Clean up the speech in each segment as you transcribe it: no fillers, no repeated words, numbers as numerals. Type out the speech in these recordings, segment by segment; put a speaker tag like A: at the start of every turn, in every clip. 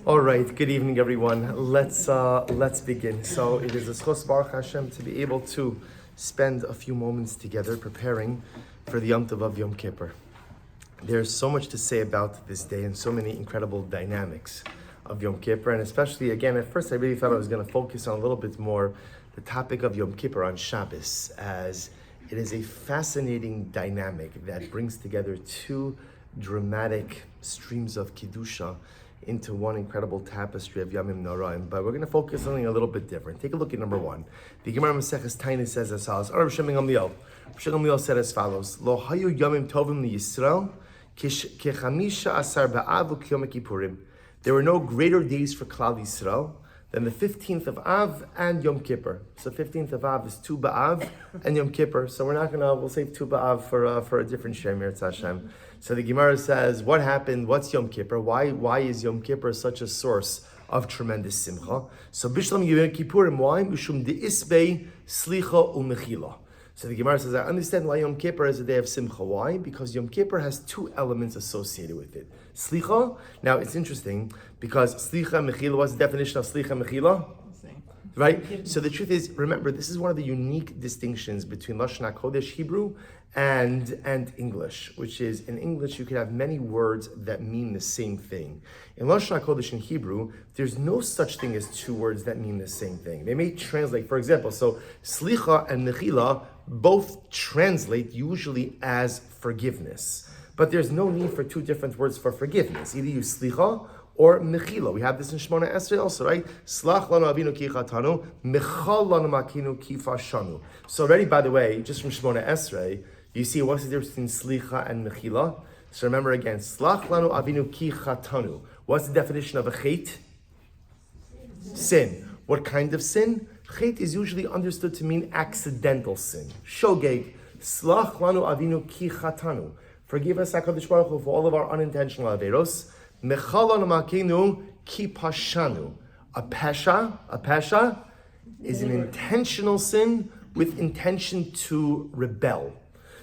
A: All right, good evening, everyone. Let's begin. So it is a schos Baruch Hashem to be able to spend a few moments together preparing for the Yom Tov of Yom Kippur. There's so much to say about this day and so many incredible dynamics of Yom Kippur, and especially, again, at first I really thought I was going to focus on a little bit more the topic of Yom Kippur on Shabbos, as it is a fascinating dynamic that brings together two dramatic streams of Kiddusha into one incredible tapestry of Yamim Noraim. But we're going to focus on something a little bit different. Take a look at number one. The Gemara Maseches Taanis says as follows. Rav Shimon Gamliel said as follows. Lo hayu Yamim Tovim liYisrael kechamisha asar ba'av u'kiyom Kippurim. There were no greater days for Klal Yisrael than the 15th of Av and Yom Kippur. So 15th of Av is Tu B'Av and Yom Kippur. So we'll save Tu B'Av for a different Shemir Tzashem. So the Gemara says, what happened? What's Yom Kippur? Why is Yom Kippur such a source of tremendous simcha? So Bishlam Yom Kippurim, why? Mishum de'isbei slicha u'mechila. So the Gemara says, I understand why Yom Kippur is a day of simcha. Why? Because Yom Kippur has two elements associated with it. Slicha, now it's interesting, because slicha and mechila, what's the definition of slicha and mechila? Right? So the truth is, remember, this is one of the unique distinctions between Lashon HaKodesh Hebrew and English, which is, in English you could have many words that mean the same thing. In Lashon HaKodesh in Hebrew, there's no such thing as two words that mean the same thing. They may translate, for example, so slicha and mechila both translate usually as forgiveness. But there's no need for two different words for forgiveness. Either use slicha or mechila. We have this in Shmona Esrei also, right? Slach lanu avinu ki chatanu, mechal lanu makinu ki fashanu. So already, by the way, just from Shmona Esrei, you see what's the difference between slicha and mechila? So remember again, slach lanu avinu ki chatanu. What's the definition of a chet? Sin. What kind of sin? Chet is usually understood to mean accidental sin. Shogeg, slach lanu avinu ki chatanu. Forgive us, HaKadosh Baruch Hu, for all of our unintentional averos. Mechal lanu makinu ki pashanu. A pesha is an intentional sin with intention to rebel.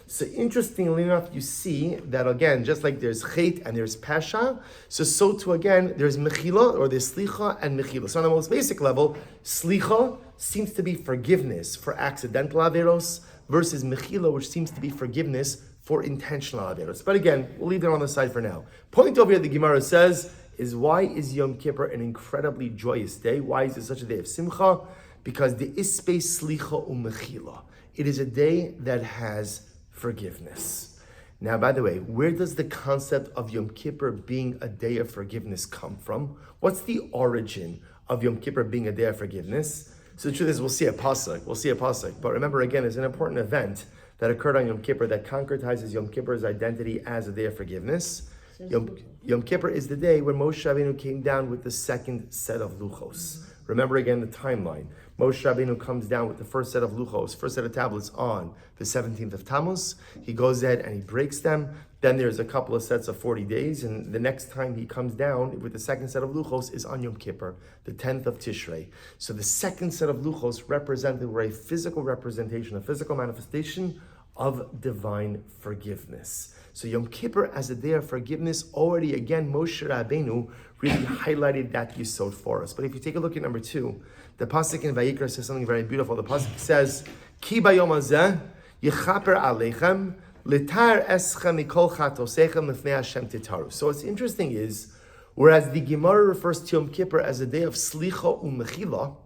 A: So interestingly enough, you see that again, just like there's chet and there's pesha, so too again, there's mechila, or there's slicha and mechila. So on the most basic level, slicha seems to be forgiveness for accidental averos versus mechila, which seems to be forgiveness for intentional averos. But again, we'll leave that on the side for now. Point over here, the Gemara says, is why is Yom Kippur an incredibly joyous day? Why is it such a day of simcha? Because the ispe slicha umechila. It is a day that has forgiveness. Now, by the way, where does the concept of Yom Kippur being a day of forgiveness come from? What's the origin of Yom Kippur being a day of forgiveness? So the truth is, we'll see a pasuk. But remember, again, it's an important event that occurred on Yom Kippur that concretizes Yom Kippur's identity as a day of forgiveness. Yom Kippur is the day when Moshe Rabbeinu came down with the second set of luchos. Remember again the timeline. Moshe Rabbeinu comes down with the first set of luchos, first set of tablets on the 17th of Tammuz. He goes ahead and he breaks them. Then there's a couple of sets of 40 days, and the next time he comes down with the second set of luchos is on Yom Kippur, the 10th of Tishrei. So the second set of luchos were a physical representation, a physical manifestation of divine forgiveness. So Yom Kippur as a day of forgiveness, already again, Moshe Rabbeinu really highlighted that yesod for us. But if you take a look at number 2, the pasuk in Vayikra says something very beautiful. The pasuk says, Ki bayom hazeh yechaper aleichem litar eschem mikol chatosechem lefnei Hashem titaru. So what's interesting is, whereas the Gemara refers to Yom Kippur as a day of slicha umechila,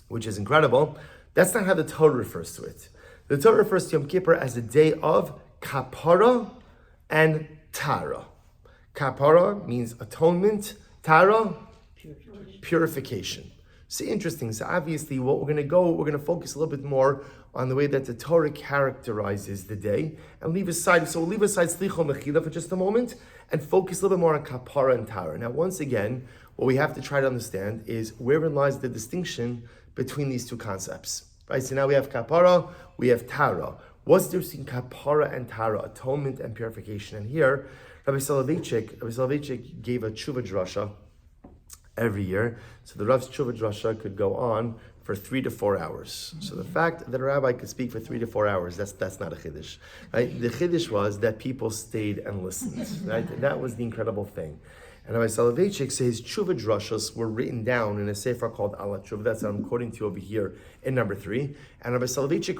A: which is incredible, that's not how the Torah refers to it. The Torah refers to Yom Kippur as a day of kapara and tara. Kapara means atonement, tara, purification. So interesting. So obviously we're going to focus a little bit more on the way that the Torah characterizes the day, and we'll leave aside slicha mechila for just a moment, and focus a little bit more on kapara and tara. Now, once again, what we have to try to understand is wherein lies the distinction between these two concepts. Right? So now we have kapara, we have tara. What's the difference between kapara and tara, atonement and purification? And here, Rabbi Soloveitchik gave a tshuva drasha every year. So the Rav's tshuva drasha could go on for 3 to 4 hours. So the fact that a rabbi could speak for 3 to 4 hours, that's not a chiddush, right? The chiddush was that people stayed and listened, right? That was the incredible thing. And Rabbi Soloveitchik says tshuva drashos were written down in a sefer called Ala Tshuva. That's what I'm quoting to you over here in number 3. And Rabbi Soloveitchik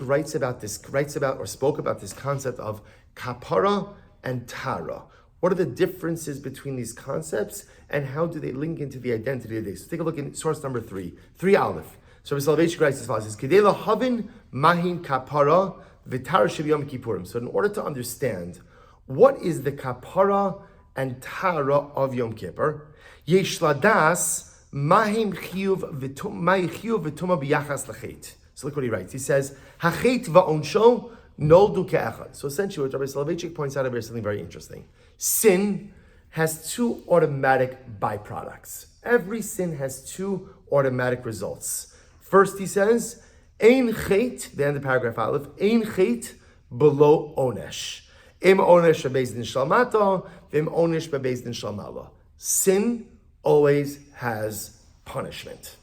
A: spoke about this concept of kapara and tara. What are the differences between these concepts and how do they link into the identity of this? So take a look in source number 3 Aleph. So Rabbi Soloveitchik writes as follows: Kedei lahavin mahin kapara v'tara shel Yom Kippurim. So in order to understand what is the kapara and tara of Yom Kippur, yesh ladas mahim chiyuv v'tuma b'yachas lachet. So look what he writes. He says, hachet va'onsho noldu ke'echad. So essentially what Rabbi Soloveitchik points out over here is something very interesting. Sin has 2 automatic byproducts. Every sin has 2 automatic results. First, he says, ein chet, the end of paragraph Aleph, ein chet below onesh. Im onesh bebeis din shalmata, vim onesh bebeis din shalmala. Sin always has punishment.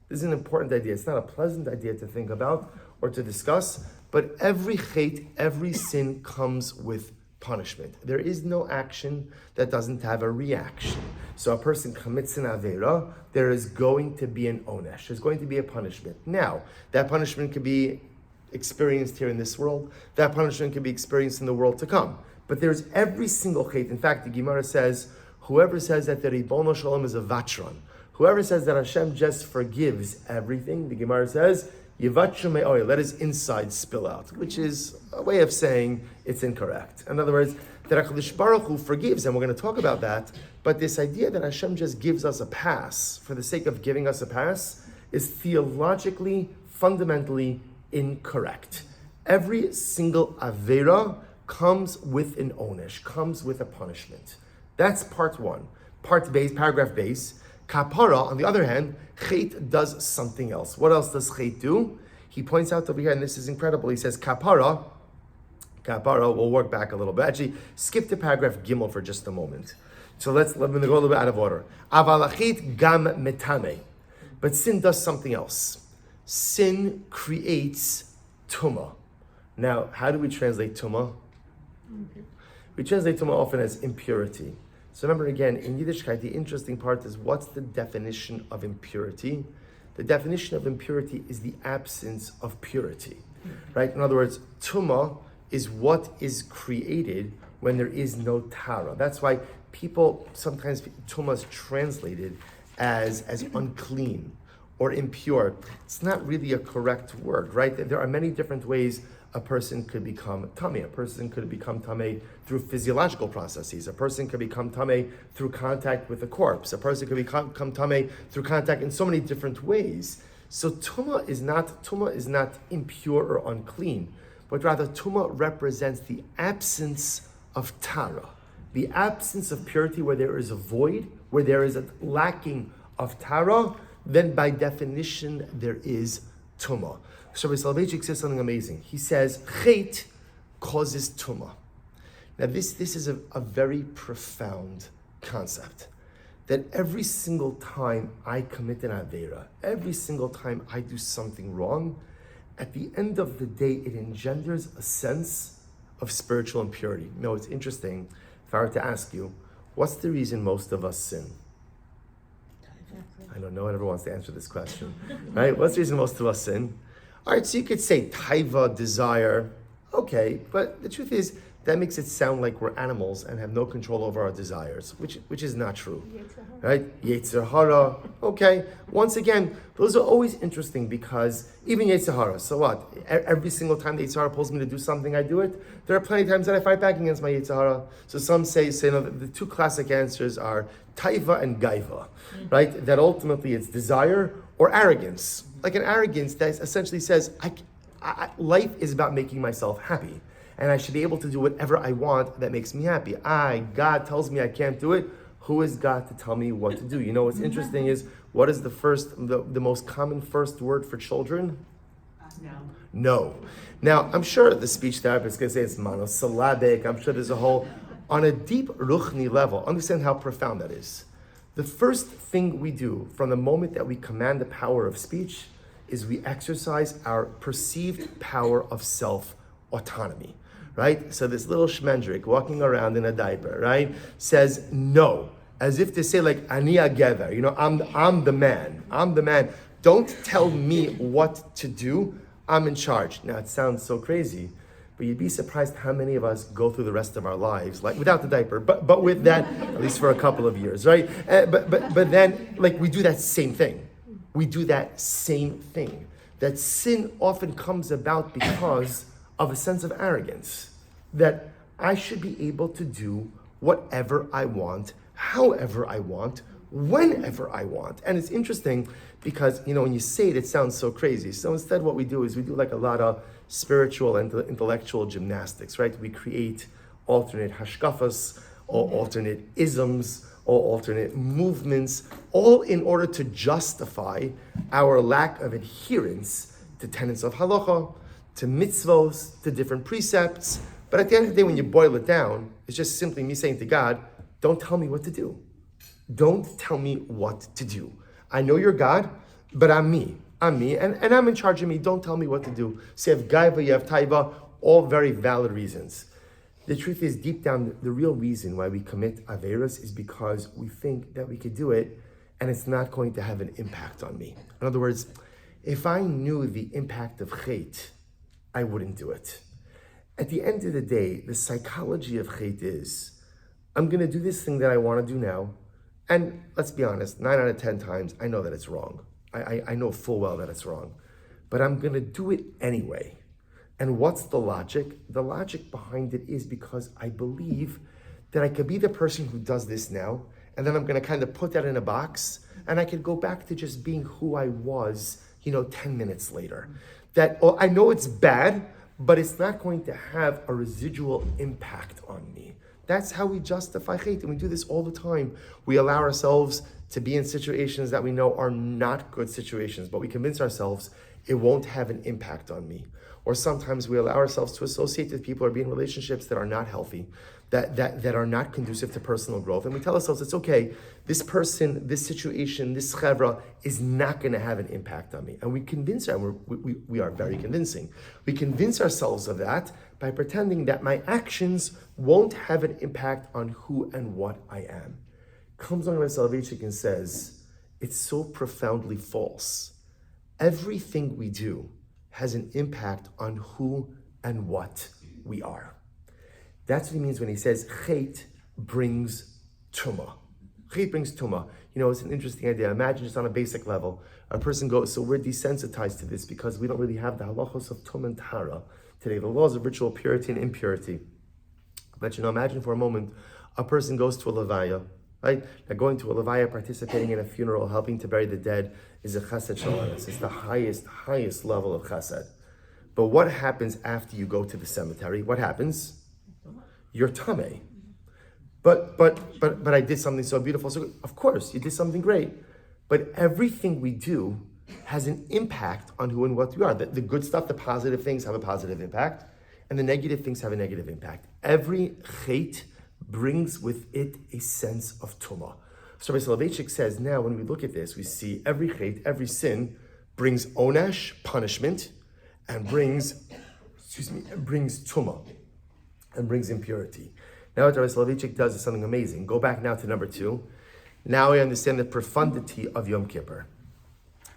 A: This is an important idea. It's not a pleasant idea to think about or to discuss, but every chet, every sin comes with punishment. There is no action that doesn't have a reaction. So a person commits an avera, there is going to be an onesh. There's going to be a punishment. Now, that punishment could be experienced here in this world. That punishment can be experienced in the world to come. But there's every single chet. In fact, the Gemara says, whoever says that the Ribono Shalom is a vatran, whoever says that Hashem just forgives everything, the Gemara says, Yivatru me'oy, let his inside spill out, which is a way of saying it's incorrect. In other words, that HaKadosh Baruch Hu forgives, and we're going to talk about that, but this idea that Hashem just gives us a pass for the sake of giving us a pass is theologically, fundamentally incorrect. Every single avera comes with an onesh, comes with a punishment. That's part 1. Part base, paragraph base. Kapara, on the other hand, chet does something else. What else does chet do? He points out over here, and this is incredible. He says kapara, we'll work back a little bit. Actually, skip to paragraph Gimel for just a moment. So let me go a little bit out of order. Avalachet gam metame. But sin does something else. Sin creates tuma. Now, how do we translate tuma? We translate tuma often as impurity. So remember again, in Yiddishkeit, the interesting part is what's the definition of impurity? The definition of impurity is the absence of purity, right? In other words, tuma is what is created when there is no tara. That's why sometimes tuma is translated as unclean or impure. It's not really a correct word, right? There are many different ways a person could become tamei. A person could become tamei through physiological processes. A person could become tamei through contact with a corpse. A person could become tamei through contact in so many different ways. So tuma is not impure or unclean, but rather tuma represents the absence of tara, the absence of purity. Where there is a void, where there is a lacking of tara, then by definition there is tuma. So Rabbi Soloveitchik says something amazing. He says, chet causes tuma. Now this is a very profound concept. That every single time I commit an avera, every single time I do something wrong, at the end of the day, it engenders a sense of spiritual impurity. You know, it's interesting, if I were to ask you, what's the reason most of us sin? I know no one ever wants to answer this question, right? What's the reason most of us sin? All right, so you could say taiva, desire, okay, but the truth is, that makes it sound like we're animals and have no control over our desires, which is not true, right? Yetzer hara, okay. Once again, those are always interesting because even Yetzer hara, so what? Every single time the Yetzer hara pulls me to do something, I do it. There are plenty of times that I fight back against my Yetzer hara. So some say no, the 2 classic answers are taiva and gaiva, right? That ultimately it's desire or arrogance. Like an arrogance that essentially says, life is about making myself happy. And I should be able to do whatever I want that makes me happy. God tells me I can't do it. Who is God to tell me what to do? You know what's interesting is, what is the most common first word for children? No. Now, I'm sure the speech therapist is going to say it's monosyllabic. I'm sure there's a whole, on a deep ruchni level, understand how profound that is. The first thing we do from the moment that we command the power of speech is we exercise our perceived power of self-autonomy, right? So this little shmendrik walking around in a diaper, right, says no, as if to say like, ani agever, I'm the man. Don't tell me what to do, I'm in charge. Now it sounds so crazy, but you'd be surprised how many of us go through the rest of our lives, like without the diaper, but with that, at least for a couple of years, right? But then, like, we do that same thing. That sin often comes about because of a sense of arrogance, that I should be able to do whatever I want, however I want, whenever I want. And it's interesting because, when you say it, it sounds so crazy. So instead what we do is we do like a lot of spiritual and intellectual gymnastics, right? We create alternate hashkafas, or alternate isms, or alternate movements, all in order to justify our lack of adherence to tenets of halacha, to mitzvos, to different precepts. But at the end of the day, when you boil it down, it's just simply me saying to God, don't tell me what to do. Don't tell me what to do. I know you're God, but I'm me, and I'm in charge of me. Don't tell me what to do. So you have gaiva, you have taiva, all very valid reasons. The truth is, deep down, the real reason why we commit averos is because we think that we could do it and it's not going to have an impact on me. In other words, if I knew the impact of chet, I wouldn't do it. At the end of the day, the psychology of chet is, I'm going to do this thing that I want to do now, and let's be honest, 9 out of 10 times, I know that it's wrong. I know full well that it's wrong, but I'm going to do it anyway. And what's the logic? The logic behind it is because I believe that I could be the person who does this now, and then I'm going to kind of put that in a box, and I could go back to just being who I was, 10 minutes later. That I know it's bad, but it's not going to have a residual impact on me. That's how we justify chet, and we do this all the time. We allow ourselves to be in situations that we know are not good situations, but we convince ourselves it won't have an impact on me. Or sometimes we allow ourselves to associate with people or be in relationships that are not healthy, that are not conducive to personal growth. And we tell ourselves, it's okay, this person, this situation, this chevra is not going to have an impact on me. And we convince we are very convincing. We convince ourselves of that by pretending that my actions won't have an impact on who and what I am. Comes along Rabbi Soloveitchik and says, it's so profoundly false. Everything we do has an impact on who and what we are. That's what he means when he says chet brings tumah. Chet brings tumah. It's an interesting idea. Imagine just on a basic level, a person goes, so we're desensitized to this because we don't really have the halachos of tum and tahara today, the laws of ritual purity and impurity. But imagine for a moment, a person goes to a levaya, right? Now going to a levaya, participating in a funeral, helping to bury the dead is a chesed shalanis. It's the highest level of chesed. But what happens after you go to the cemetery? What happens? You're tameh. But I did something so beautiful. So of course, you did something great. But everything we do has an impact on who and what we are. The good stuff, the positive things have a positive impact, and the negative things have a negative impact. Every chet brings with it a sense of tumah. So Rabbi Soloveitchik says, now when we look at this, we see every chet, every sin brings onesh, punishment, and brings tumah, and brings impurity. Now what Rabbi Soloveitchik does is something amazing. Go back now to number 2. Now we understand the profundity of Yom Kippur.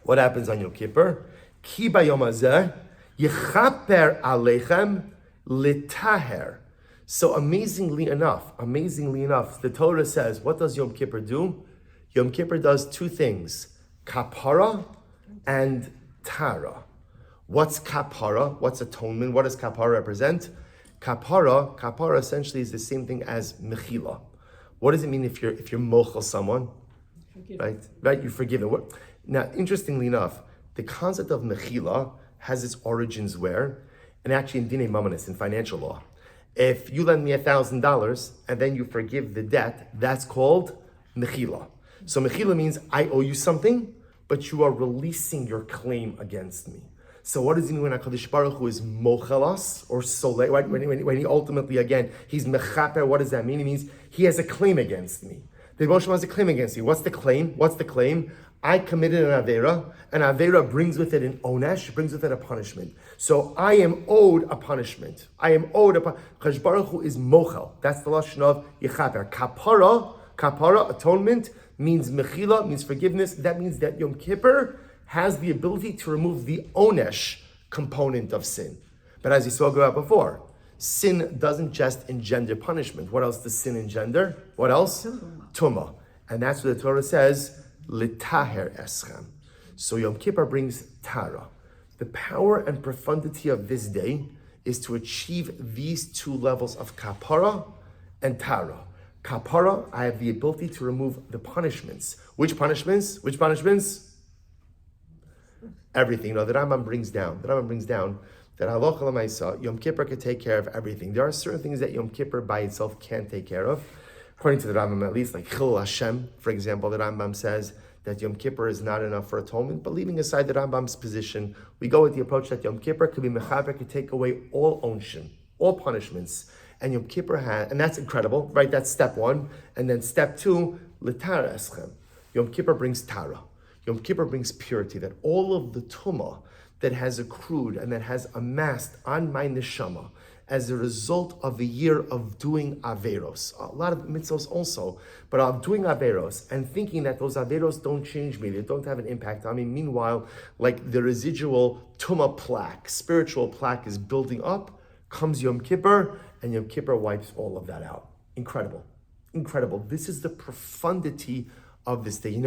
A: What happens on Yom Kippur? Ki bayom hazeh yechaper aleichem litaher. So amazingly enough, the Torah says, what does Yom Kippur do? Yom Kippur does 2 things, kapara and tara. What's kapara? What's atonement? What does kapara represent? Kapara essentially is the same thing as mechila. What does it mean if you're mochel someone? Right? You forgive them. Now, interestingly enough, the concept of mechila has its origins where? And actually in dinei mamanis, in financial law. If you lend me $1,000 and then you forgive the debt, that's called mechila. So mechila means I owe you something, but you are releasing your claim against me. So what does it mean when HaKadosh Baruch Hu is mochelas or solei? When he ultimately, again, he's mechaper, what does that mean? It means he has a claim against me. The Moshe has a claim against you. What's the claim? I committed an Avera brings with it an onesh, brings with it a punishment. So I am owed a punishment. Kadosh Baruch Hu is mochel. That's the lashon of Yechaper. Kapara, atonement, means mechila, means forgiveness. That means that Yom Kippur has the ability to remove the onesh component of sin. But as you spoke about before, sin doesn't just engender punishment. What else does sin engender? What else? Tumah. And that's what the Torah says, Litaher eschem. So Yom Kippur brings Tara. The power and profundity of this day is to achieve these two levels of Kapara and Tara. Kapara, I have the ability to remove the punishments. Which punishments? Everything. The Rambam brings down that halacha l'maisa, Yom Kippur can take care of everything. There are certain things that Yom Kippur by itself can't take care of. According to the Rambam, at least, like Chil Hashem, for example, the Rambam says that Yom Kippur is not enough for atonement. But leaving aside the Rambam's position, we go with the approach that Yom Kippur could be mechaber, could take away all onshin, all punishments. And Yom Kippur has, and that's incredible, right? That's step one. And then step two, l'tara eschem. Yom Kippur brings tara. Yom Kippur brings purity, that all of the tumah that has accrued and that has amassed on my neshama as a result of a year of doing averos, a lot of mitzvos also, but of doing averos and thinking that those averos don't change me, they don't have an impact on me. Meanwhile, like the residual tumah plaque, spiritual plaque is building up, comes Yom Kippur, and Yom Kippur wipes all of that out. Incredible. This is the profundity of this day.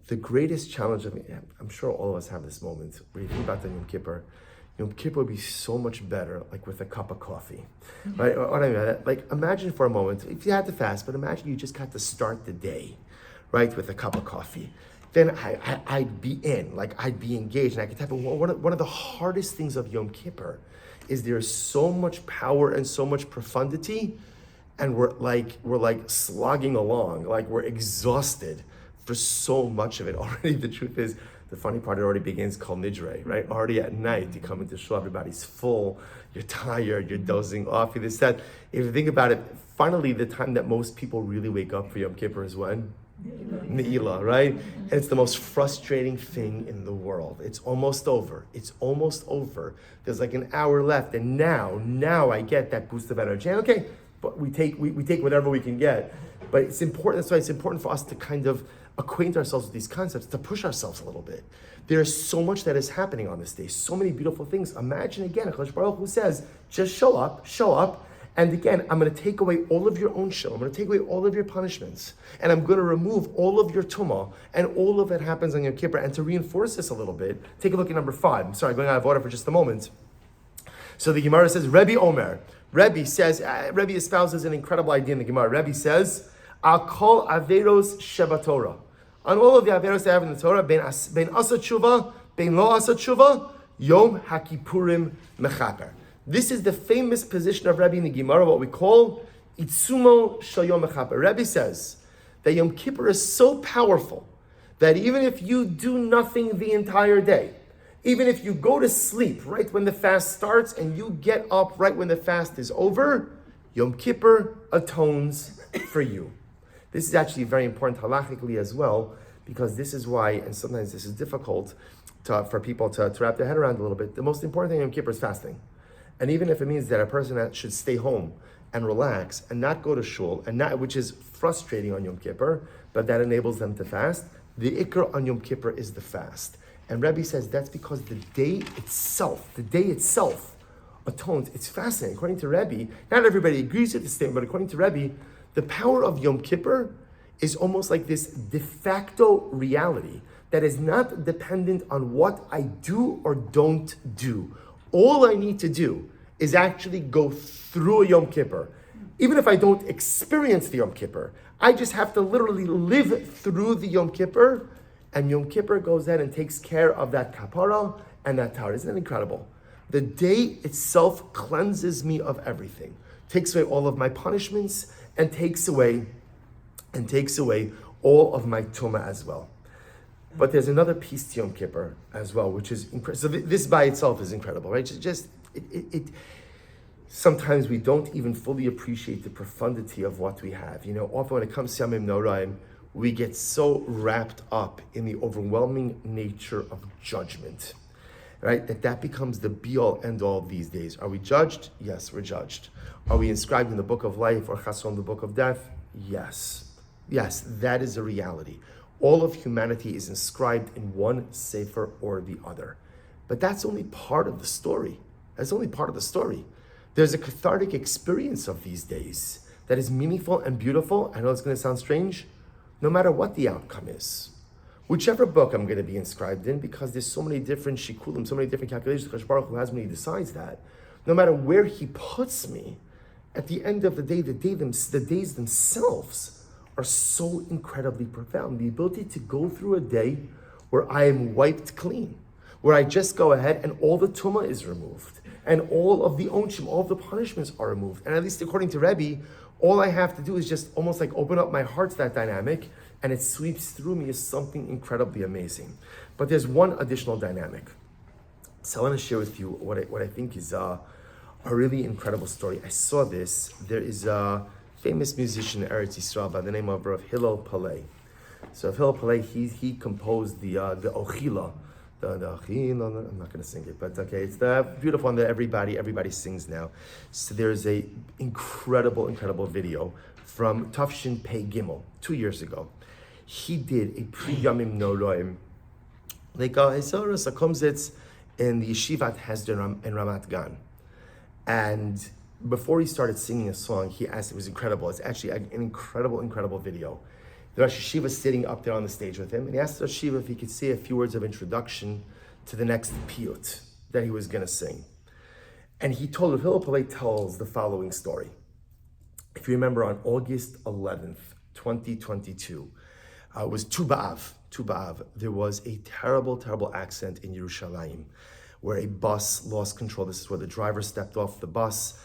A: The greatest challenge, I'm sure all of us have this moment, where you think about the Yom Kippur would be so much better, like with a cup of coffee, right? What I mean, like imagine for a moment, if you had to fast, but imagine you just got to start the day, right, with a cup of coffee. Then I'd be in, like I'd be engaged, and I could tell you, one of the hardest things of Yom Kippur is there's so much power and so much profundity, and we're like slogging along, like we're exhausted for so much of it already. The truth is, the funny part, it already begins Kol Nidre, right? Already at night, you come into shul, everybody's full, you're tired, you're dozing off, this, that. If you think about it, finally the time that most people really wake up for Yom Kippur is when? Ne'ilah, right? And it's the most frustrating thing in the world. It's almost over. There's like an hour left, and now I get that boost of energy. And okay, but we take whatever we can get. But it's important, that's why it's important for us to kind of acquaint ourselves with these concepts, to push ourselves a little bit. There's so much that is happening on this day, so many beautiful things. Imagine again, Kadosh Baruch Hu says, just show up, and again, I'm going to take away all of your own shil, I'm going to take away all of your punishments, and I'm going to remove all of your tumah, and all of that happens on Yom Kippur. And to reinforce this a little bit, take a look at number 5. I'm sorry, going out of order for just a moment. So the Gemara says, Rebbe Omer. Rebbe espouses an incredible idea in the Gemara. Rebbe says, I'll call averos sheba Torah. On all of the averos that have in the Torah, ben asa tshuva, ben lo asa tshuva, yom haKippurim mechaper. This is the famous position of Rebbe in the Gemara, what we call itzumo shel yom mechaper. Rebbe says that Yom Kippur is so powerful that even if you do nothing the entire day, even if you go to sleep right when the fast starts and you get up right when the fast is over, Yom Kippur atones for you. This is actually very important halachically as well, because this is why, and sometimes this is difficult for people to wrap their head around a little bit, the most important thing in Yom Kippur is fasting. And even if it means that a person should stay home and relax and not go to shul, and not, which is frustrating on Yom Kippur, but that enables them to fast, the ikr on Yom Kippur is the fast. And Rebbe says that's because the day itself atones. It's fascinating. According to Rebbe, not everybody agrees with this statement, but according to Rebbe, the power of Yom Kippur is almost like this de facto reality that is not dependent on what I do or don't do. All I need to do is actually go through a Yom Kippur. Even if I don't experience the Yom Kippur, I just have to literally live through the Yom Kippur, and Yom Kippur goes in and takes care of that kapara and that tara. Isn't that incredible? The day itself cleanses me of everything, takes away all of my punishments, and takes away all of my tumah as well. But there's another piece to Yom Kippur as well, which is incredible. So this by itself is incredible, right? sometimes we don't even fully appreciate the profundity of what we have. Often when it comes to Yamim Noraim, we get so wrapped up in the overwhelming nature of judgment, right? That becomes the be-all, end-all these days. Are we judged? Yes, we're judged. Are we inscribed in the book of life or chasron, the book of death? Yes. Yes, that is a reality. All of humanity is inscribed in one sefer or the other. But that's only part of the story. That's only part of the story. There's a cathartic experience of these days that is meaningful and beautiful. I know it's going to sound strange, no matter what the outcome is. Whichever book I'm going to be inscribed in, because there's so many different shikulim, so many different calculations Kadosh Baruch Hu has when he decides that. No matter where he puts me, at the end of the day, the days themselves are so incredibly profound. The ability to go through a day where I am wiped clean, where I just go ahead and all the tumah is removed, and all of the onshim, all of the punishments are removed. And at least according to Rebbe, all I have to do is just almost like open up my heart to that dynamic, and it sweeps through me as something incredibly amazing. But there's one additional dynamic. So I want to share with you what I think is a really incredible story. I saw this. There is a famous musician in Eretz Yisrael by the name of Rav Hillel Palei. So Rav Hillel Palei, he composed the Ochila. The Ochila, I'm not going to sing it, but okay, it's the beautiful one that everybody sings now. So there's a incredible video from Tafshin Pei Gimel 2 years ago. He did a pre-Yamim Noraim, like Hisaras Akomzitz in the Yeshivat Hesder in Ramat Gan. And before he started singing a song, he asked, it was incredible. It's actually an incredible video. The Rosh Yeshiva sitting up there on the stage with him, and he asked the Rosh Yeshiva if he could say a few words of introduction to the next piyut that he was going to sing. And he told, Hillel Palei tells the following story. If you remember, on August 11th, 2022, it was Tu B'Av. There was a terrible accident in Yerushalayim, where a bus lost control. This is where the driver stepped off the bus.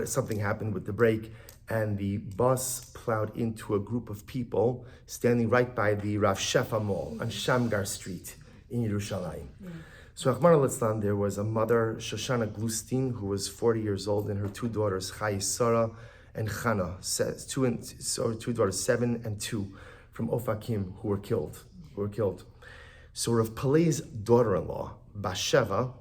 A: Something happened with the brake, and the bus plowed into a group of people standing right by the Rav Shefa Mall on Shamgar Street in Yerushalayim. So, Rahman al-Islam, there was a mother, Shoshana Glustein, who was 40 years old, and her two daughters, Chai Sarah and Chana, two daughters, 7 and 2, from Ofakim, who were killed. So Rav Palei's daughter-in-law, Basheva,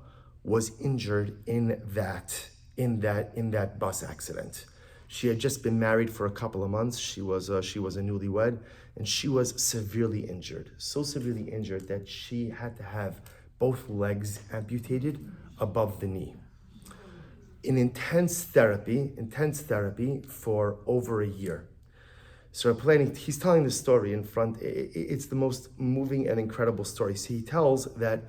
A: was injured in that bus accident. She had just been married for a couple of months. She was a newlywed, and she was severely injured. So severely injured that she had to have both legs amputated above the knee. In intense therapy for over a year. So he's telling the story in front. It's the most moving and incredible story. So he tells that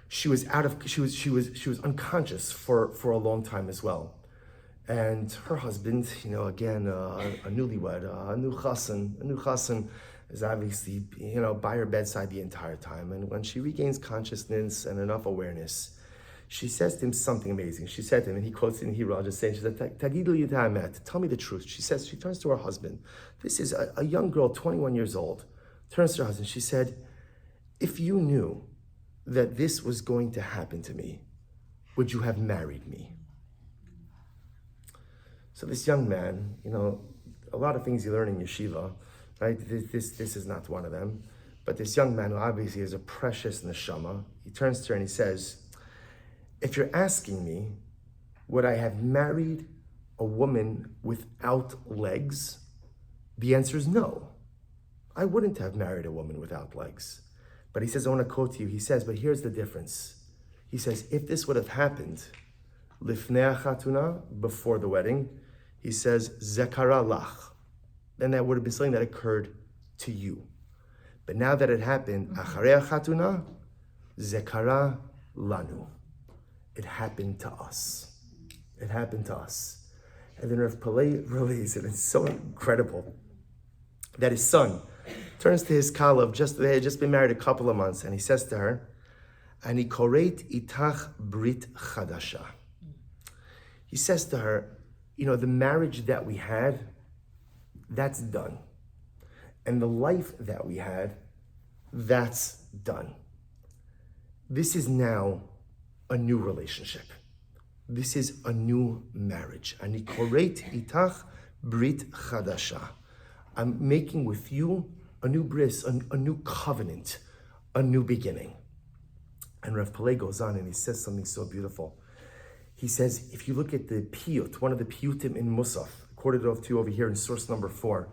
A: she was unconscious for a long time as well. And her husband, again, a newlywed, a new chassan is obviously, by her bedside the entire time. And when she regains consciousness and enough awareness, she says to him something amazing. She said to him, and he quotes it in Hebrew, I'll just say, she said, Tagidu Yitamet, tell me the truth. She turns to her husband. This is a young girl, 21 years old, turns to her husband. She said, if you knew that this was going to happen to me, would you have married me? So this young man, a lot of things you learn in yeshiva, right? This is not one of them. But this young man, who obviously is a precious neshama, he turns to her and he says, if you're asking me, would I have married a woman without legs? The answer is no. I wouldn't have married a woman without legs. But he says, I want to quote you. He says, but here's the difference. He says, if this would have happened, lifnei chatuna, before the wedding, he says, zekara lach. Then that would have been something that occurred to you. But now that it happened, acharei chatuna, zekara lanu. It happened to us. And then Rav Palei relays it. It's so incredible that his son turns to his kala, they had just been married a couple of months, and he says to her, Ani koreit itach brit chadasha. He says to her, the marriage that we had, that's done. And the life that we had, that's done. This is now a new relationship. This is a new marriage. Ani koreit itach brit chadasha. I'm making with you a new bris, a new covenant, a new beginning. And Rav Pele goes on and he says something so beautiful. He says, if you look at the piyut, one of the piyutim in Musaf, quoted off to you over here in source number 4.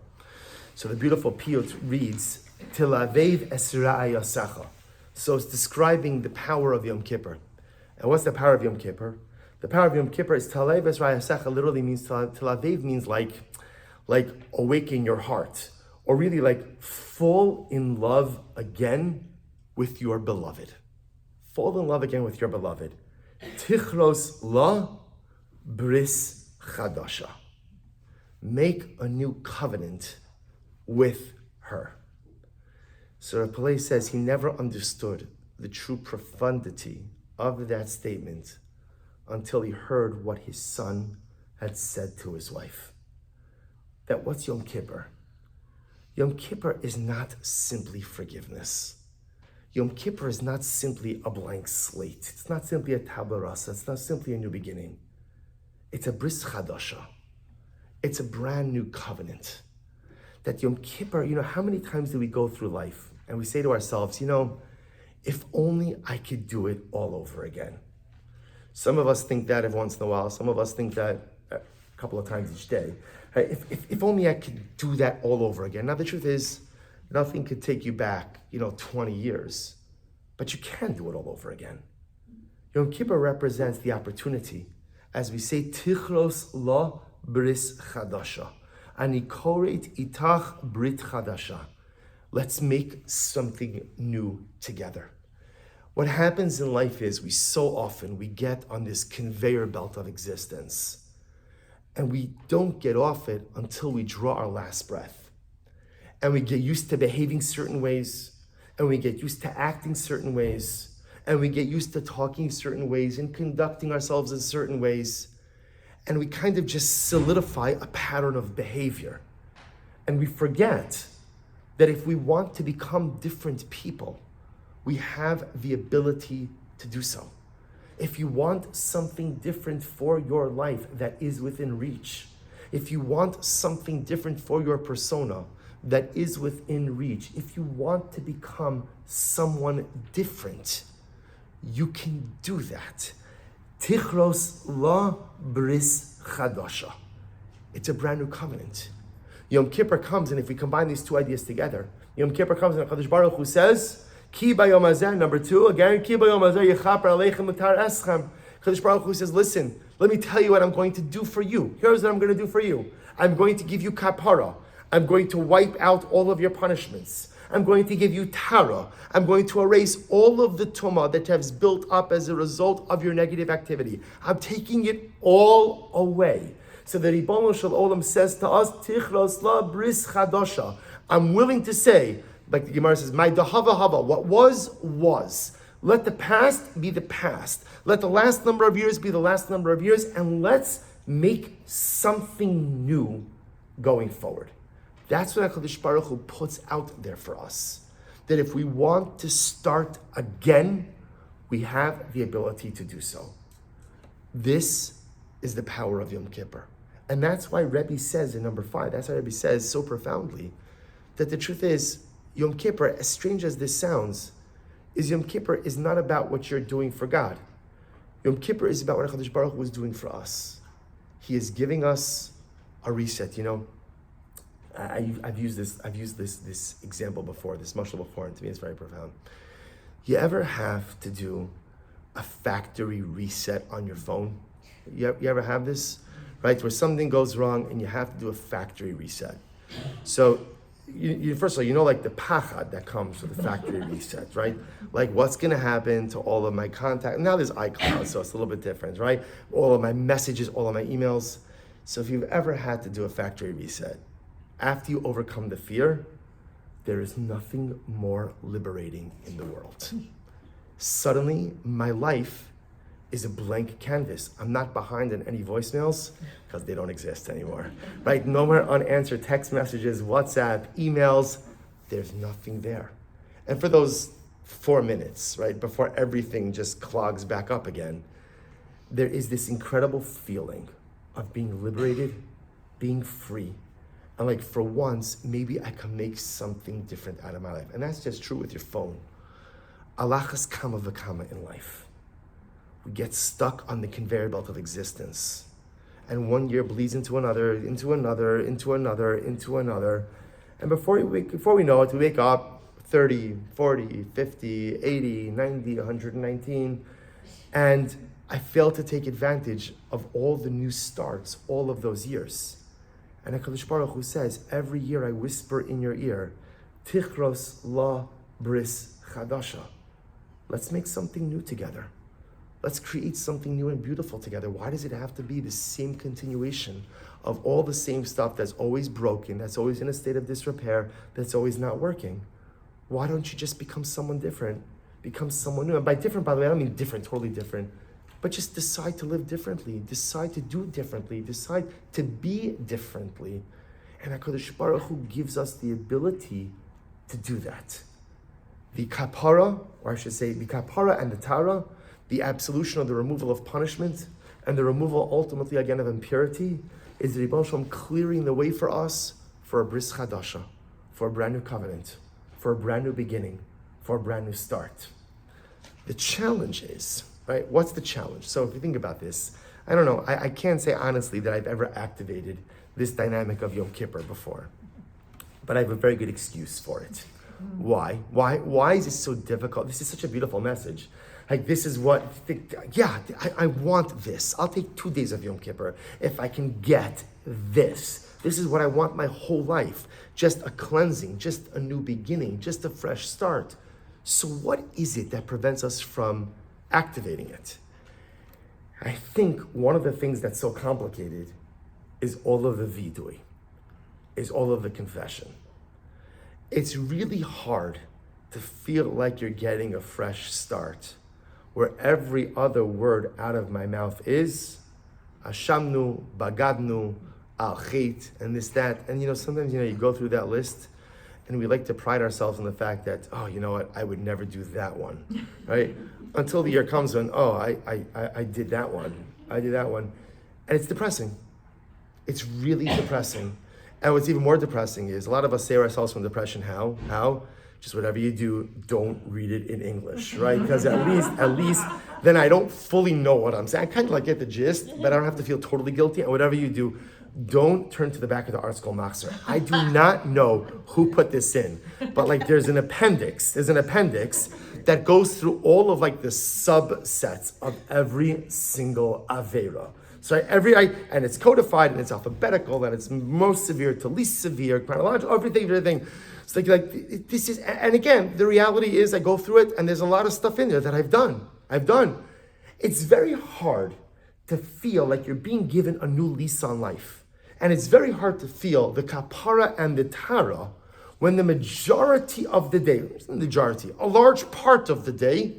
A: So the beautiful piyut reads, Tilavev esra yasacha. So it's describing the power of Yom Kippur. And what's the power of Yom Kippur? The power of Yom Kippur is Tilavev esra yasacha, literally means, Tilavev means like awaken your heart. Or really like fall in love again with your beloved. Fall in love again with your beloved. Tichros la bris chadasha. Make a new covenant with her. So Rav Pele says he never understood the true profundity of that statement until he heard what his son had said to his wife. That what's Yom Kippur? Yom Kippur is not simply forgiveness. Yom Kippur is not simply a blank slate. It's not simply a tabla rasa. It's not simply a new beginning. It's a bris chadasha. It's a brand new covenant. That Yom Kippur, how many times do we go through life and we say to ourselves, if only I could do it all over again. Some of us think that every once in a while. Some of us think that a couple of times each day. Right? If only I could do that all over again. Now the truth is, nothing could take you back, 20 years, but you can do it all over again. Yom Kippur represents the opportunity, as we say, Tichros la bris chadasha, ani koreit itach brit chadasha. Let's make something new together. What happens in life is we so often get on this conveyor belt of existence, and we don't get off it until we draw our last breath. And we get used to behaving certain ways, and we get used to acting certain ways, and we get used to talking certain ways and conducting ourselves in certain ways, and we kind of just solidify a pattern of behavior. And we forget that if we want to become different people, we have the ability to do so. If you want something different for your life that is within reach, if you want something different for your persona that is within reach, if you want to become someone different, you can do that. Tichros la bris chadasha. It's a brand new covenant. Yom Kippur comes, and if we combine these two ideas together, Yom Kippur comes and HaKadosh Baruch Hu says, Ki bayom hazeh, number 2, again, Ki bayom hazeh yichaper aleichem utar eschem. HaKadosh Baruch Hu says, listen, let me tell you what I'm going to do for you. Here's what I'm going to do for you. I'm going to give you kapara. I'm going to wipe out all of your punishments. I'm going to give you tara. I'm going to erase all of the tumah that has built up as a result of your negative activity. I'm taking it all away. So the Ribono Shel Olam says to us, Tichros la bris chadasha. I'm willing to say, like the Gemara says, my dahava hava, what was. Let the past be the past. Let the last number of years be the last number of years, and let's make something new going forward. That's what HaKadosh Baruch Hu puts out there for us. That if we want to start again, we have the ability to do so. This is the power of Yom Kippur. And that's why Rebbe says in number 5, that's why Rebbe says so profoundly, that the truth is, Yom Kippur, as strange as this sounds, Yom Kippur is not about what you're doing for God. Yom Kippur is about what HaKadosh Baruch Hu is doing for us. He is giving us a reset, I've used this example before, this mashal before, and to me it's very profound. You ever have to do a factory reset on your phone? You ever have this? Right, where something goes wrong and you have to do a factory reset. So, you first of all, like the pachad that comes with the factory reset, right? Like what's gonna happen to all of my contacts? Now there's iCloud, so it's a little bit different, right? All of my messages, all of my emails. So if you've ever had to do a factory reset, after you overcome the fear, there is nothing more liberating in the world. Suddenly, my life is a blank canvas. I'm not behind in any voicemails because they don't exist anymore, right? No more unanswered text messages, WhatsApp, emails. There's nothing there. And for those 4 minutes, right, before everything just clogs back up again, there is this incredible feeling of being liberated, being free. And like for once, maybe I can make something different out of my life. And that's just true with your phone. Alachas kama v'kama in life. We get stuck on the conveyor belt of existence. And one year bleeds into another, into another, into another, into another. And before we know it, we wake up 30, 40, 50, 80, 90, 119. And I fail to take advantage of all the new starts, all of those years. And HaKadosh Baruch Hu says, every year I whisper in your ear, Tichros la bris chadasha. Let's make something new together. Let's create something new and beautiful together. Why does it have to be the same continuation of all the same stuff that's always broken, that's always in a state of disrepair, that's always not working? Why don't you just become someone different? Become someone new. And by different, by the way, I don't mean different, totally different. But just decide to live differently, decide to do differently, decide to be differently. And HaKadosh Baruch Hu gives us the ability to do that. The kapara, or I should say the kapara and the tara, the absolution or the removal of punishment, and the removal ultimately again of impurity, is the Rebbe Shalom clearing the way for us for a bris chadasha, for a brand new covenant, for a brand new beginning, for a brand new start. The challenge is, right? What's the challenge? So if you think about this, I don't know, I can't say honestly that I've ever activated this dynamic of Yom Kippur before, but I have a very good excuse for it. Why? Why is it so difficult? This is such a beautiful message. Like this is what, I want this. I'll take 2 days of Yom Kippur if I can get this. This is what I want my whole life. Just a cleansing, just a new beginning, just a fresh start. So what is it that prevents us from activating it? I think one of the things that's so complicated is all of the vidui, is all of the confession. It's really hard to feel like you're getting a fresh start where every other word out of my mouth is Ashamnu, Bagadnu, Al Chait, and this, that. And sometimes you go through that list and we like to pride ourselves in the fact that, oh, you know what, I would never do that one, right? Until the year comes when, oh, I did that one. I did that one. And it's depressing. It's really depressing. And what's even more depressing is a lot of us save ourselves from depression. How? Just whatever you do, don't read it in English, right? Because at least then I don't fully know what I'm saying. I kind of like get the gist, but I don't have to feel totally guilty. And whatever you do, don't turn to the back of the art school Machzer. I do not know who put this in, but there's an appendix that goes through all of the subsets of every single Avera. So and it's codified and it's alphabetical and it's most severe to least severe, chronological, everything. It's this is, and again, the reality is I go through it and there's a lot of stuff in there that I've done. It's very hard to feel like you're being given a new lease on life. And it's very hard to feel the kapara and the tara when the majority of the day, a large part of the day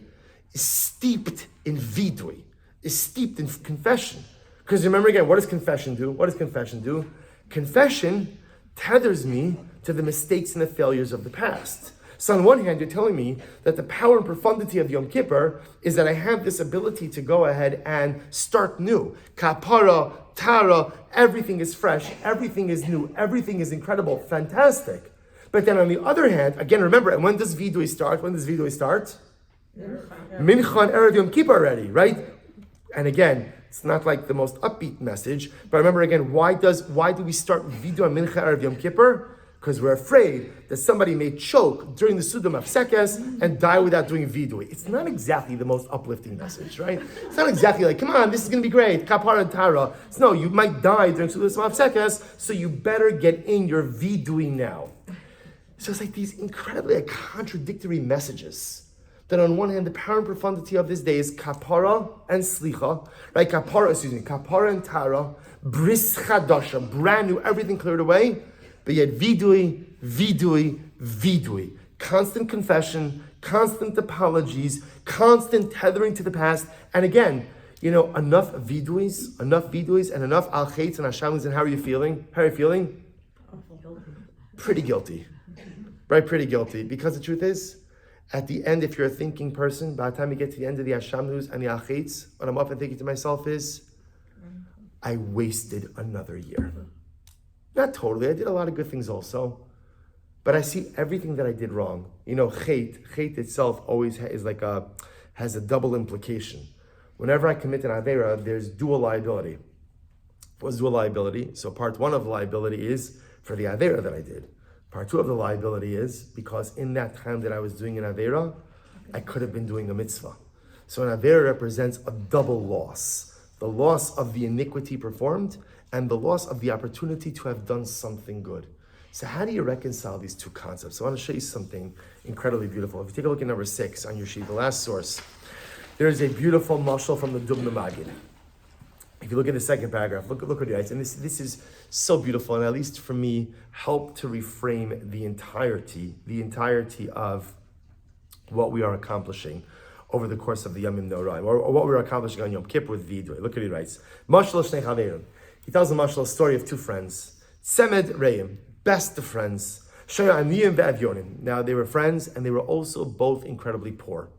A: is steeped in vidui, is steeped in confession. Because remember again, what does confession do? Confession tethers me to the mistakes and the failures of the past. So on one hand, you're telling me that the power and profundity of Yom Kippur is that I have this ability to go ahead and start new. Kapara, tara, everything is fresh, everything is new, everything is incredible, fantastic. But then on the other hand, again, remember, and when does vidui start? Mincha and Erev Yom Kippur already, right? And again, it's not like the most upbeat message, but remember again, why do we start vidui and Mincha Erev Yom Kippur? Because we're afraid that somebody may choke during the Suda Mafsekes and die without doing vidui. It's not exactly the most uplifting message, right? It's not exactly come on, this is going to be great, kapara and tara. No, you might die during Suda Mafsekes, so you better get in your vidui now. So it's these incredibly contradictory messages. That on one hand, the power and profundity of this day is kapara and slicha, right? Kapara and tara, bris chadasha, brand new, everything cleared away. But yet vidui. Constant confession, constant apologies, constant tethering to the past. And again, enough viduis and enough al chaitz and hashamis. And how are you feeling? Pretty guilty. Right, pretty guilty. Because the truth is, At the end, if you're a thinking person, by the time you get to the end of the Hashamnus and the Achetz, what I'm up and thinking to myself is, I wasted another year. Not totally, I did a lot of good things also, but I see everything that I did wrong. Chet itself always has a double implication. Whenever I commit an Avera, there's dual liability. What's dual liability? So part one of the liability is for the Avera that I did. Part two of the liability is because in that time that I was doing an Avera, I could have been doing a mitzvah. So an Avera represents a double loss. The loss of the iniquity performed and the loss of the opportunity to have done something good. So how do you reconcile these two concepts? So I want to show you something incredibly beautiful. If you take a look at number 6 on your sheet, the last source, there is a beautiful mashal from the Dubna Magid. If you look at the second paragraph, look what he writes. And this is so beautiful, and at least for me, helped to reframe the entirety of what we are accomplishing over the course of the Yomim Noraim, or what we are accomplishing on Yom Kippur with Vidui. Look what he writes. Mashal Shnei Chaverim. He tells the mashal story of two friends. Tzemed Reim, best of friends. Shoya Aniyim ve'Avyonim. Now they were friends, and they were also both incredibly poor.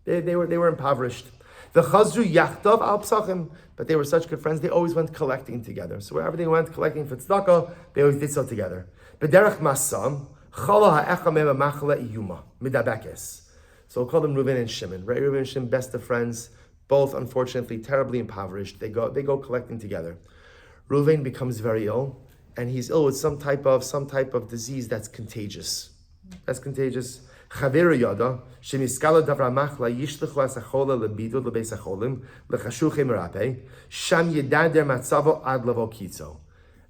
A: They were impoverished. The Chazru Yachtav al Psachim, but they were such good friends, they always went collecting together. So wherever they went collecting for tzedakah, they always did so together. B'derech Masam, Chala ha'echa meva machla iyuma, midabekes. So we'll call them Reuven and Shimon. Right? Reuven and Shimon, best of friends, both unfortunately terribly impoverished. They go collecting together. Reuven becomes very ill, and he's ill with some type of disease that's contagious. Chaveru yada shemiskala davra machla yishlechu asachola lebidud lebeis acholim lechashuche merape sham yedader matzavo ad levo kitzo.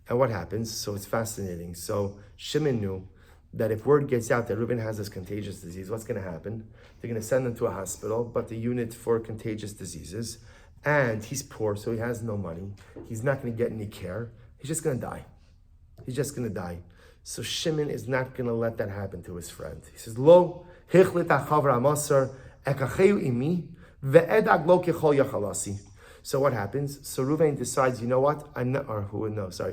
A: And what happens? So it's fascinating. So Shimon knew that if word gets out that Reuven has this contagious disease, what's going to happen? They're going to send him to a hospital, but the unit for contagious diseases, and he's poor, so he has no money. He's not going to get any care. He's just going to die. So Shimon is not going to let that happen to his friend. He says, "Lo hichlit achavar amasar ekacheu imi ve'edag lo kechol yachalasi." So what happens? So Reuven decides, you know what?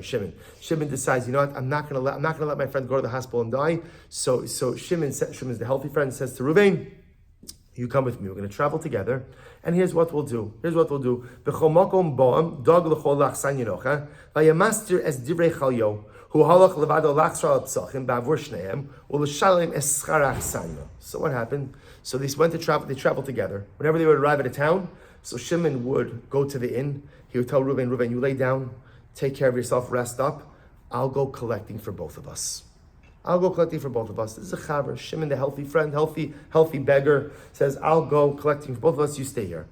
A: Shimon. Shimon decides, you know what? I'm not going to let my friend go to the hospital and die. So Shimon's the healthy friend, says to Reuven, "You come with me. We're going to travel together. And here's what we'll do. B'chol makom bo'am dag l'chol lachsan yinocha v'yamastir es divrei chalyo hu halach levado lachsra l'psachim ba'avur shneim u'l'shalim es schar achsanya." So what happened? So they traveled together. Whenever they would arrive at a town, so Shimon would go to the inn. He would tell Reuven, "You lay down, take care of yourself, rest up. I'll go collecting for both of us. This is a chaver. Shimon, the healthy friend, healthy beggar, says, "I'll go collecting for both of us. You stay here."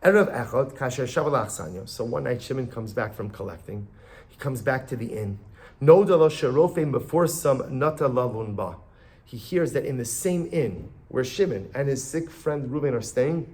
A: Erev echad kasher shavalach sanyo. So one night Shimon comes back from collecting. He comes back to the inn. Nodalo sherofim before some nata lavun ba. He hears that in the same inn where Shimon and his sick friend Reuven are staying,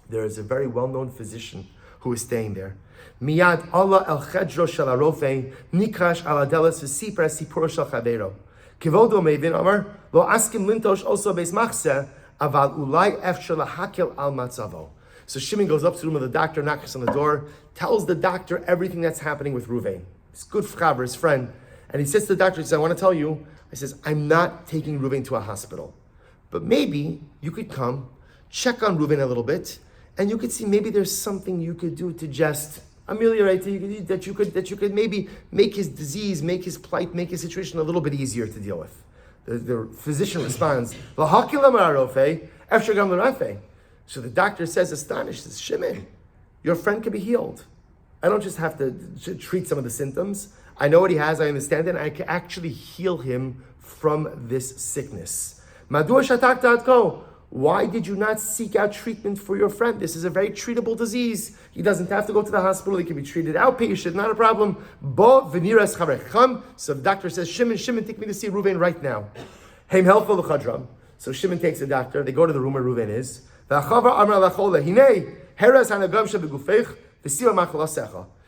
A: there is a very well-known physician who is staying there. Miyad Allah el chedro shel arofei nikash ala delas v'sipra sipuro shel chavero. Kivodo mevin amar lo askim lintosh also beis machse aval ulai efshel lahakel al matzavo. So Shimon goes up to the room of the doctor, knocks on the door, tells the doctor everything that's happening with Reuven. His good chaver, his friend, and he says to the doctor, he says, "I want to tell you," he says, "I'm not taking Reuven to a hospital, but maybe you could come, check on Reuven a little bit, and you could see maybe there's something you could do to just ameliorate it, that you could maybe make his disease, make his plight, make his situation a little bit easier to deal with." The physician responds, so the doctor says, astonished, says, "Shimon, your friend can be healed. I don't just have to treat some of the symptoms. I know what he has, I understand it, and I can actually heal him from this sickness. Why did you not seek out treatment for your friend? This is a very treatable disease. He doesn't have to go to the hospital. He can be treated outpatient, not a problem." So the doctor says, Shimon, take me to see Reuven right now. So Shimon takes the doctor. They go to the room where Reuven is.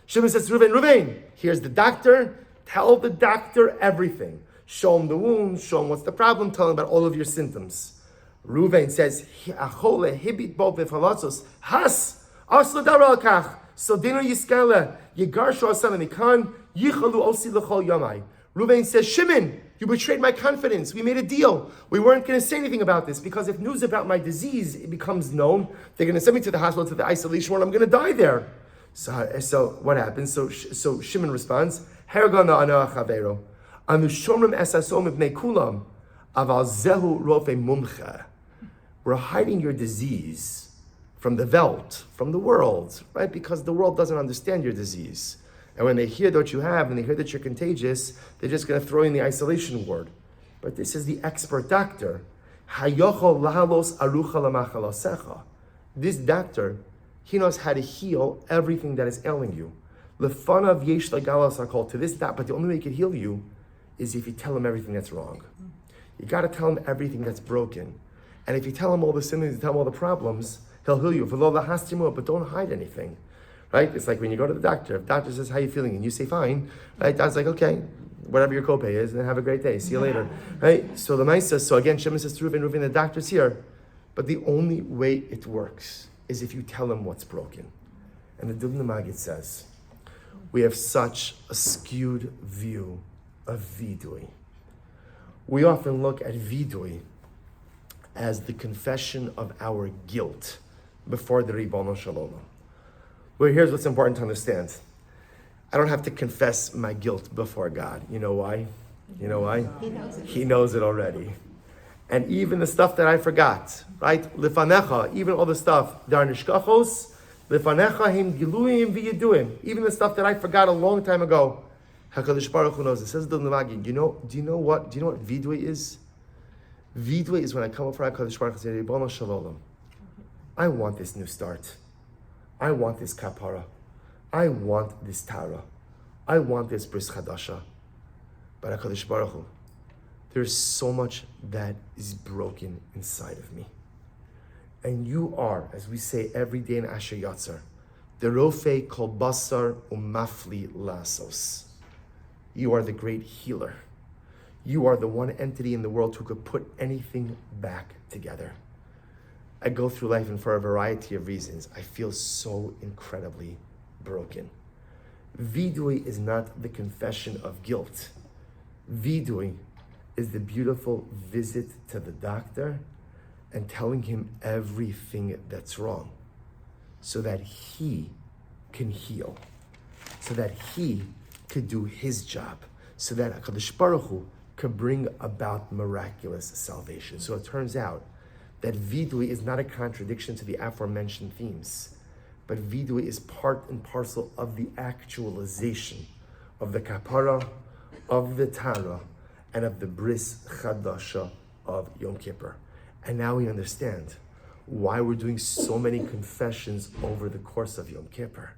A: Shimon says to Reuven, here's the doctor. Tell the doctor everything. Show him the wound. Show him what's the problem. Tell him about all of your symptoms. Reuven says, "Hibit bo b'falatzos has aslo dara alkach so dinu yiskele yigarshu asan mikan yichalu osi l'chol yamai." Reuven says, Shimon, you betrayed my confidence. We made a deal. We weren't going to say anything about this because if news about my disease it becomes known, they're going to send me to the hospital, to the isolation ward. I'm going to die there. So what happens? So Shimon responds, Hergana ana chavero, anu shomrim esasom ibnei kulam, aval zehu rofe mumcha. We're hiding your disease from the Welt, from the world, right? Because the world doesn't understand your disease. And when they hear what you have and they hear that you're contagious, they're just going to throw you in the isolation ward. But this is the expert doctor. Hayochol lahalos arucha lamachalasecha. This doctor, he knows how to heal everything that is ailing you. Lefanav yesh lagalas akol. To this doctor, but the only way he can heal you is if you tell him everything that's wrong. You got to tell him everything that's broken. And if you tell him all the symptoms, you tell him all the problems, he'll heal you. But don't hide anything. Right? It's like when you go to the doctor. If the doctor says, how are you feeling? And you say, fine. Right? Doctor's like, okay, whatever your copay is, and have a great day. See you later. Right? So the Maisa, so again, Shimon says to Reuven, the doctor's here. But the only way it works is if you tell him what's broken. And the Dubna Magid says, we have such a skewed view of vidui. We often look at vidui as the confession of our guilt before the Ribono Shalom. Well, here's what's important to understand. I don't have to confess my guilt before God. You know why? You know why? He knows it already. And even the stuff that I forgot, right? Lifanecha, even all the stuff, dar nishkachos, lifanecha him giluim v'yeduim, even the stuff that I forgot a long time ago. HaKadosh Baruch Hu knows. It says the Navagi, do you know what vidui is? Vidui is when I come up for HaKadosh Baruch Hu and say, Ribono Shalom, I want this new start. I want this kapara. I want this tara. I want this bris chadasha. But HaKadosh Baruch Hu, there's so much that is broken inside of me. And you are, as we say every day in Asher Yatzar, the Rofei kol basar umafli lasos. You are the great healer. You are the one entity in the world who could put anything back together. I go through life and for a variety of reasons, I feel so incredibly broken. Vidui is not the confession of guilt. Vidui is the beautiful visit to the doctor and telling him everything that's wrong so that he can heal, so that he could do his job, so that HaKadosh Baruch Hu could bring about miraculous salvation. So it turns out that vidui is not a contradiction to the aforementioned themes, but vidui is part and parcel of the actualization of the kapara, of the tara, and of the bris chadasha of Yom Kippur. And now we understand why we're doing so many confessions over the course of Yom Kippur.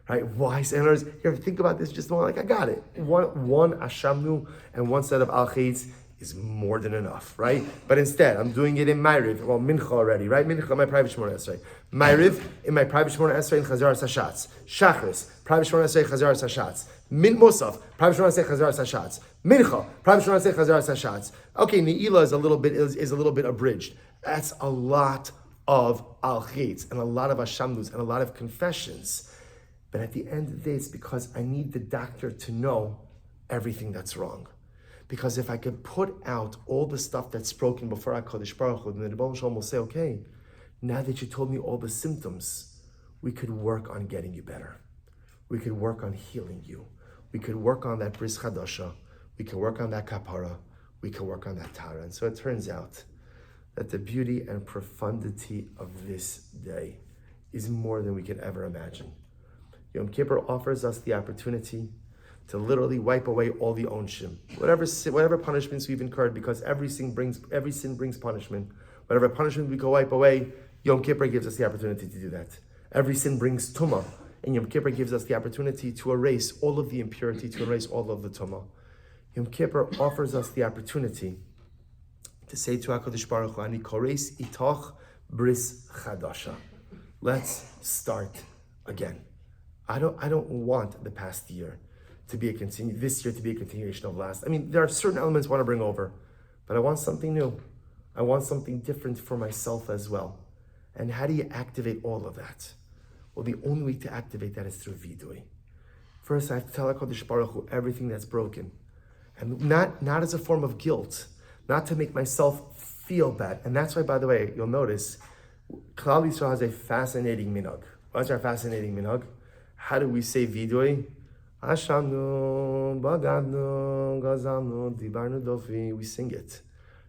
A: Right? Why? Sinners, here, think about this just more like I got it. One Ashamnu and one set of Al Chayitz is more than enough, right? But instead, I'm doing it in Ma'ariv, well, Mincha already, right? Mincha, my private Shemona Esrei. Ma'ariv, in my private Shemona Esrei, in Chazar Sashatz. Shachris, private Shemona Esrei, Chazar Sashatz. Min Musaf, private Shemona Esrei, Chazar Sashatz. Mincha, private Shemona Esrei, Chazar Sashatz. Okay, Ne'ilah is a little bit abridged. That's a lot of Al Chayitz, and a lot of Ashamnus, and a lot of confessions. But at the end of the day, it's because I need the doctor to know everything that's wrong. Because if I could put out all the stuff that's broken before HaKadosh Baruch Hu, then the Rebbe Shalom will say, okay, now that you told me all the symptoms, we could work on getting you better. We could work on healing you. We could work on that bris chadasha. We could work on that kapara. We could work on that tara. And so it turns out that the beauty and profundity of this day is more than we could ever imagine. Yom Kippur offers us the opportunity to literally wipe away all the onshim, whatever punishments we've incurred, because every sin brings punishment. Whatever punishment we can wipe away, Yom Kippur gives us the opportunity to do that. Every sin brings tumah, and Yom Kippur gives us the opportunity to erase all of the impurity, to erase all of the tumah. Yom Kippur offers us the opportunity to say to HaKadosh Baruch Hu, Ani koreis itoch bris chadasha. Let's start again. I don't want the past year to be this year to be a continuation of last. I mean, there are certain elements I want to bring over, but I want something new. I want something different for myself as well. And how do you activate all of that? Well, the only way to activate that is through vidui. First, I have to tell HaKadosh Baruch Hu everything that's broken. And not as a form of guilt, not to make myself feel bad. And that's why, by the way, you'll notice, Klal Yisrael has a fascinating minhag. What's our fascinating minhag? How do we say vidui? Hashamnu, bagadnu, gazamnu, dibarnu dofi. We sing it.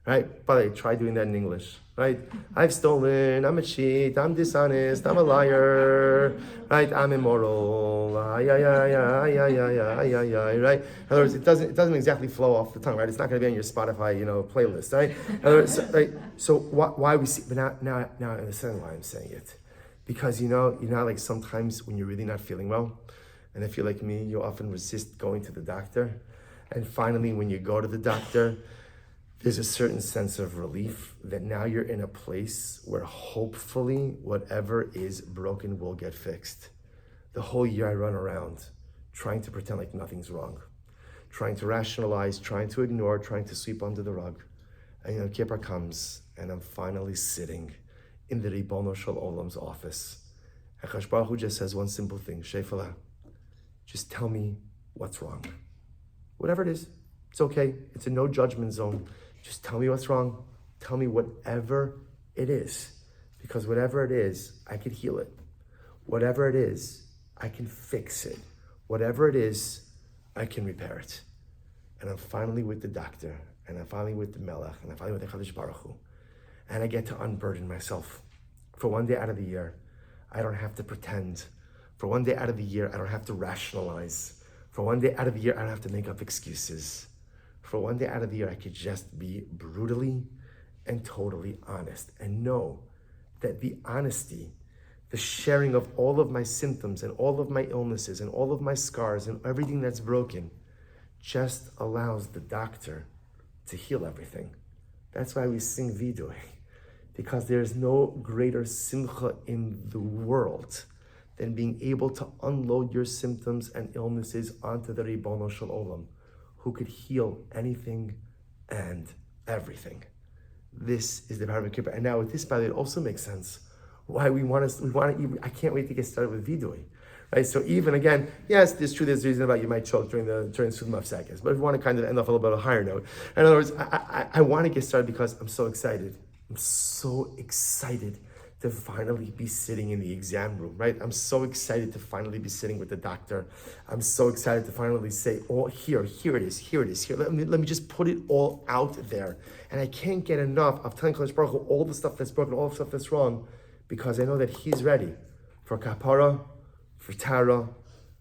A: Right? By the way, try doing that in English. Right? I've stolen, I'm a cheat, I'm dishonest, I'm a liar. Right? I'm immoral. Right? In other words, it doesn't exactly flow off the tongue, right? It's not going to be on your Spotify, playlist, right? In other words, right? So why we see, but now I understand why I'm saying it. Because like sometimes when you're really not feeling well, and if you're like me, you often resist going to the doctor. And finally, when you go to the doctor, there's a certain sense of relief that now you're in a place where hopefully whatever is broken will get fixed. The whole year I run around trying to pretend like nothing's wrong, trying to rationalize, trying to ignore, trying to sweep under the rug. And Yom Kippur comes and I'm finally sitting in the Ribono Shel Olam's office. And Kadosh Baruch Hu just says one simple thing, Shefala, just tell me what's wrong. Whatever it is, it's okay. It's a no judgment zone. Just tell me what's wrong. Tell me whatever it is. Because whatever it is, I can heal it. Whatever it is, I can fix it. Whatever it is, I can repair it. And I'm finally with the doctor, and I'm finally with the Melech, and I'm finally with the Kadosh Baruch Hu. And I get to unburden myself. For one day out of the year, I don't have to pretend. For one day out of the year, I don't have to rationalize. For one day out of the year, I don't have to make up excuses. For one day out of the year, I could just be brutally and totally honest and know that the honesty, the sharing of all of my symptoms and all of my illnesses and all of my scars and everything that's broken just allows the doctor to heal everything. That's why we sing Vidui, because there's no greater simcha in the world than being able to unload your symptoms and illnesses onto the Ribono Shel Olam, who could heal anything and everything. This is the power of Yom Kippur. And now with this, by the way, it also makes sense why we want to, I can't wait to get started with Vidui. Right? So even again, yes, there's a reason about you might choke during Sukkot of Seconds, but if you want to kind of end off a little bit of a higher note, in other words, I want to get started because I'm so excited. I'm so excited to finally be sitting in the exam room, right? I'm so excited to finally be sitting with the doctor. I'm so excited to finally say, oh, here it is. Let me just put it all out there. And I can't get enough of telling Kadosh Baruch Hu all the stuff that's broken, all the stuff that's wrong, because I know that He's ready for kapara, for tara,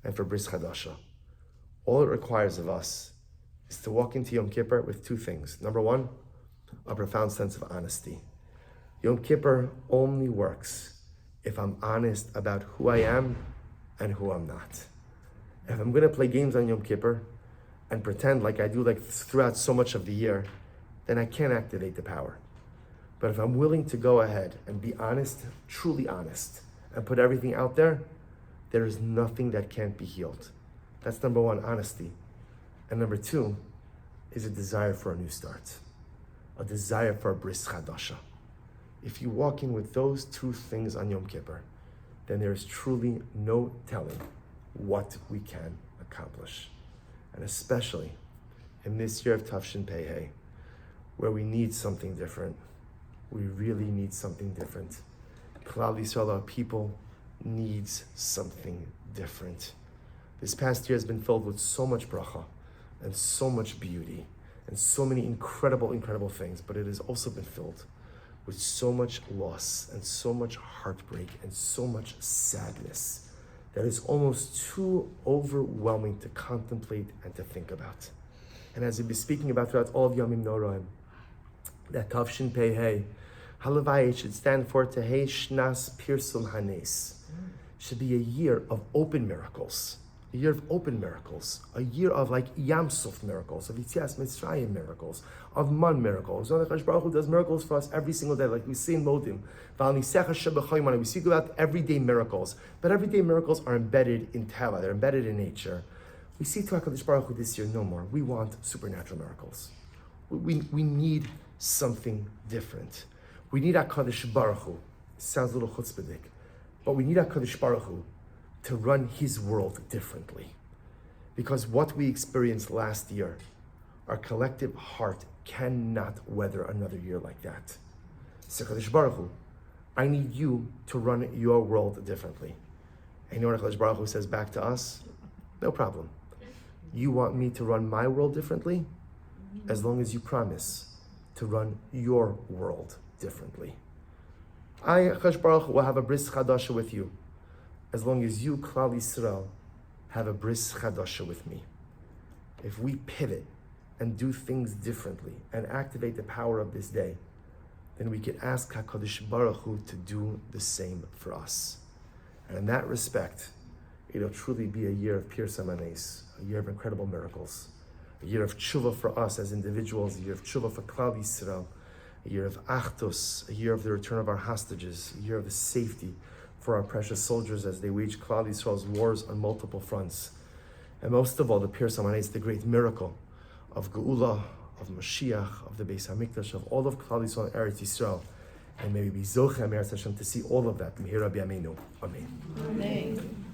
A: and for bris chadasha. All it requires of us is to walk into Yom Kippur with two things. Number one, a profound sense of honesty. Yom Kippur only works if I'm honest about who I am and who I'm not. If I'm going to play games on Yom Kippur and pretend like I do like throughout so much of the year, then I can't activate the power. But if I'm willing to go ahead and be honest, truly honest, and put everything out there, there is nothing that can't be healed. That's number one, honesty. And number two is a desire for a new start, a desire for a bris chadasha. If you walk in with those two things on Yom Kippur, then there is truly no telling what we can accomplish. And especially in this year of Tafshin Pei, where we need something different. We really need something different. Klal Yisrael, our people, needs something different. This past year has been filled with so much bracha and so much beauty and so many incredible, incredible things, but it has also been filled with so much loss and so much heartbreak and so much sadness that is almost too overwhelming to contemplate and to think about. And as we'll be speaking about throughout all of Yomim Noraim, that Tavshin Pei Hey, Halavai should stand for Tehei Shnas Pirsum Hanes. Should be a year of open miracles. A year of open miracles. A year of like Yam Suf miracles, of Yitzias Mitzrayim miracles, of Man miracles. Kadosh Baruch Hu does miracles for us every single day, like we say in Modim. We speak about everyday miracles, but everyday miracles are embedded in Teva, they're embedded in nature. We see to HaKadosh Baruch Hu this year no more. We want supernatural miracles. We need something different. We need HaKadosh Baruch Hu. It sounds a little chutzpahdik, but we need HaKadosh Baruch Hu to run His world differently. Because what we experienced last year Our collective heart cannot weather another year like that. Sekadosh Baruch Hu, I need you to run your world differently. And you know what Hakadosh Baruch Hu says back to us? No problem. You want me to run my world differently? As long as you promise to run your world differently. I, Hakadosh Baruch Hu, will have a bris chadasha with you, as long as you, Klal Yisrael, have a bris chadasha with me. If we pivot and do things differently and activate the power of this day, then we can ask HaKadosh Baruch Hu to do the same for us. And in that respect, it'll truly be a year of Pir Samanes, a year of incredible miracles, a year of tshuva for us as individuals, a year of tshuva for Klal Yisrael, a year of Achdus, a year of the return of our hostages, a year of the safety for our precious soldiers as they wage Klal Yisrael's wars on multiple fronts. And most of all, the Pir Samanes, the great miracle of Geula, of Mashiach, of the Beis HaMikdash, of all of Klal Yisrael and Eretz Yisrael. And may we be Zocheh Eretz Hashem to see all of that. Mihira b'yameinu. Amen.
B: Amen.